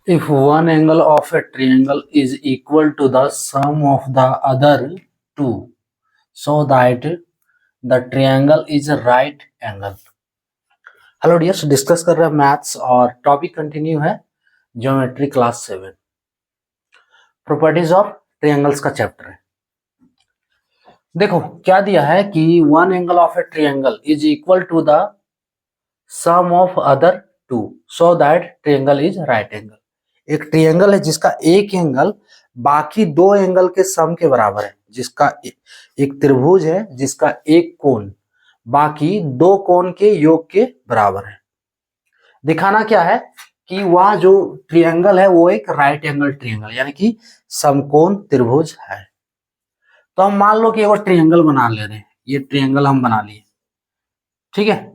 If one angle of a triangle is equal to the sum of the other two, so that the triangle is a right angle. Hello dears, discuss कर रहे हैं maths और topic continue है geometry class 7, properties of triangles का chapter है। देखो क्या दिया है कि one angle of a triangle is equal to the sum of other two, so that triangle is right angle. एक ट्रायंगल है जिसका एक एंगल बाकी दो एंगल के सम के बराबर है, जिसका एक त्रिभुज है जिसका एक कोण बाकी दो कोण के योग के बराबर है। दिखाना क्या है कि वह जो ट्रायंगल है वो एक राइट एंगल ट्रायंगल यानी कि समकोण त्रिभुज है। तो हम मान लो कि एक ट्रायंगल बना ले रहे हैं, ये ट्रायंगल हम बना लिए, ठीक है,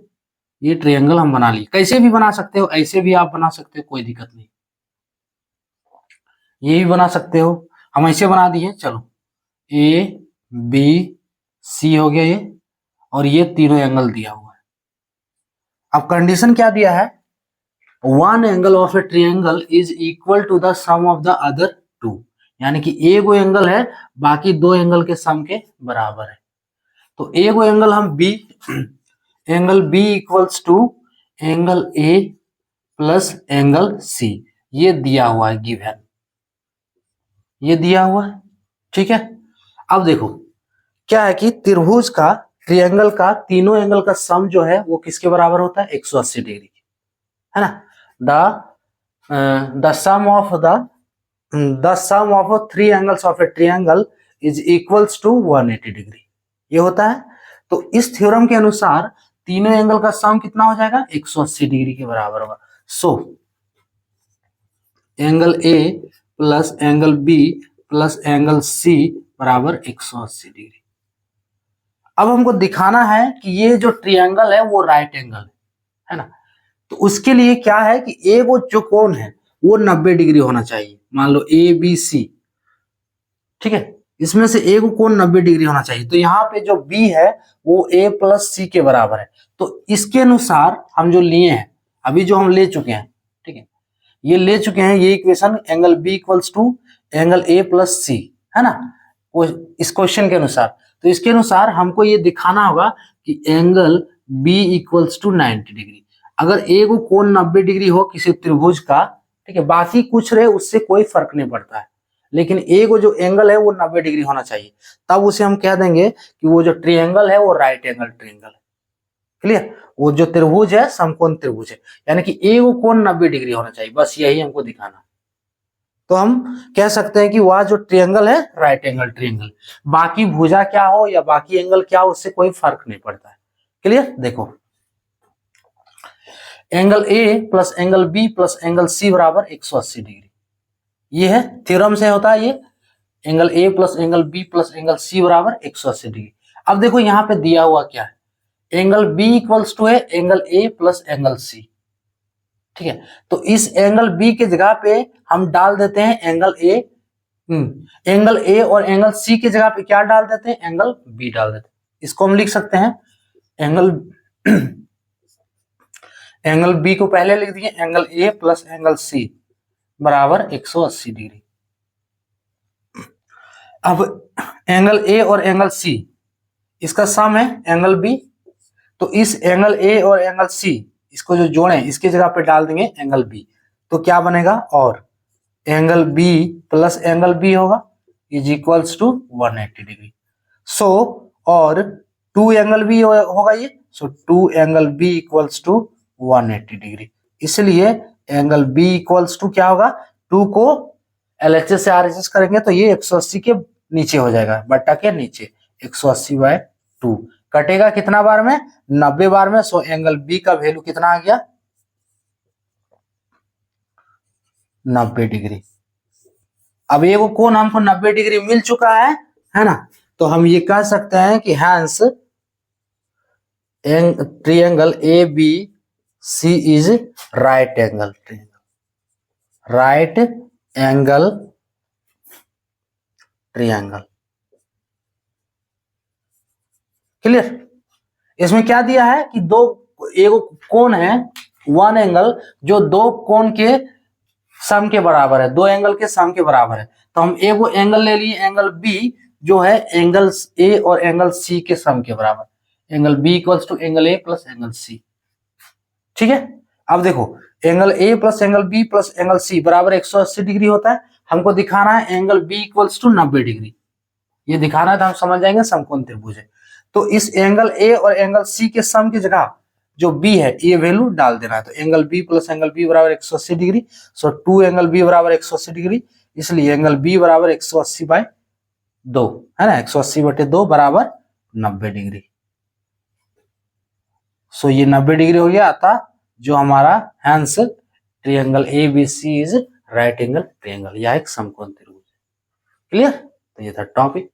ये ट्रायंगल हम बना लिए। कैसे भी बना सकते हो, ऐसे भी आप बना सकते हो, कोई दिक्कत नहीं, ये भी बना सकते हो। हम ऐसे बना दिए, चलो ए बी सी हो गया ये, और ये तीनों एंगल दिया हुआ है। अब कंडीशन क्या दिया है, one angle of a triangle is equal to the sum of the other two, यानी कि एक एंगल है बाकी दो एंगल के सम के बराबर है। तो एक एंगल हम B, angle B equals to angle A plus angle C, ये दिया हुआ है, गिवन, ये दिया हुआ है, ठीक है। अब देखो क्या है कि त्रिभुज का, ट्रायंगल का तीनों एंगल का सम जो है वो किसके बराबर होता है, 180 डिग्री, है ना। The sum of three angles of a triangle is equals to 180 degree, ये होता है। तो इस थ्योरम के अनुसार तीनों एंगल का सम कितना हो जाएगा, 180 डिग्री के बराबर होगा। So angle A plus angle B plus angle C बराबर 180 डिग्री। अब हमको दिखाना है कि ये जो ट्रायंगल है वो राइट एंगल है ना। तो उसके लिए क्या है कि ए वो जो कोण है वो 90 डिग्री होना चाहिए। मान लो ए बी सी, ठीक है, इसमें से ए को कोण 90 डिग्री होना चाहिए। तो यहाँ पे जो बी है वो ए प्लस सी के बराबर है। तो इसके अनुसार हम जो लिए हैं, अभी जो हम ले चुके हैं, ठीक है, ये ले चुके हैं ये equation, angle B equals to angle A plus C, है ना, इस क्वेश्चन के अनुसार। तो इसके अनुसार हमको ये दिखाना होगा कि angle B equals to 90 degree. अगर ए को कोण 90 डिग्री हो किसी त्रिभुज का, ठीक है, बाकी कुछ रहे उससे कोई फर्क नहीं पड़ता है, लेकिन ए को जो एंगल है वो 90 डिग्री होना चाहिए, तब उसे हम कह देंगे कि वो जो ट्रायंगल है वो राइट एंगल ट्रायंगल है। क्लियर, वो जो त्रिभुज है समकोण त्रिभुज है, यानी कि ए को कोण 90 डिग्री होना चाहिए, बस यही हमको दिखाना। तो हम कह सकते हैं कि वह जो ट्रायंगल है राइट एंगल ट्रायंगल, बाकी भुजा क्या हो या बाकी एंगल क्या हो उससे कोई फर्क नहीं पड़ता है। क्लियर, देखो angle A plus angle B plus angle C बराबर 180 डिग्री, ये है थ्योरम से होता है ये, angle A plus angle B plus angle C बराबर 180 डिग्री। अब देखो यहाँ पे दिया हुआ क्या है, एंगल बी इक्वल्स टू है angle A plus angle C, ठीक है। तो इस एंगल बी के जगह पे हम डाल देते हैं एंगल ए, एंगल ए और एंगल सी की जगह पे क्या डाल देते हैं, एंगल बी डाल देते हैं। इसको हम लिख सकते हैं एंगल एंगल बी को पहले लिख दिए angle A plus angle C बराबर 180 डिग्री। अब एंगल ए और एंगल सी इसका सम है एंगल बी, तो इस एंगल ए और एंगल सी इसको जो जोड़े इसके जगह पे डाल देंगे एंगल बी, तो क्या बनेगा, और angle B plus angle B होगा is equals to 180 degree. So और टू एंगल बी होगा ये, so two angle B equals to 180 degree. इसलिए एंगल बी इक्वल्स टू क्या होगा, टू को एलएचएस से आरएचएस करेंगे तो ये 180 के नीचे हो जाएगा, बट्टा के नीचे 180/2 कटेगा कितना बार में, 90 बार में। सो एंगल बी का वैल्यू कितना आ गया, 90 डिग्री। अब ये कोण हमको 90 डिग्री मिल चुका है ना। तो हम ये कह सकते हैं कि hence triangle A B C is right angle triangle, right angle triangle. Clear, इसमें क्या दिया है कि दो, एक कोण है वन एंगल जो दो कोण के सम के बराबर है, दो एंगल के सम के बराबर है। तो हम एक वो एंगल ले लिए, एंगल बी जो है एंगल ए और एंगल सी के सम के बराबर। Angle B equals to angle A plus angle C. ठीक है, अब देखो angle A plus angle B plus angle C बराबर 180 डिग्री होता है। हमको दिखाना है angle B equals to 90 degree, ये दिखाना है तो हम समझ जाएंगे समकोण त्रिभुज है। तो इस एंगल ए और एंगल सी के सम की जगह जो बी है ये वैल्यू डाल देना है। तो angle B plus angle B बराबर 180 डिग्री, सो 2 एंगल बी बराबर 180 डिग्री, इसलिए एंगल बी बराबर 180/2 है ना, 180/2 बराबर 90 डिग्री। सो ये 90 डिग्री हो गया, अतः जो हमारा hence triangle ABC is right angle triangle, यह एक समकोण त्रिभुज है। क्लियर, तो ये था टॉपिक।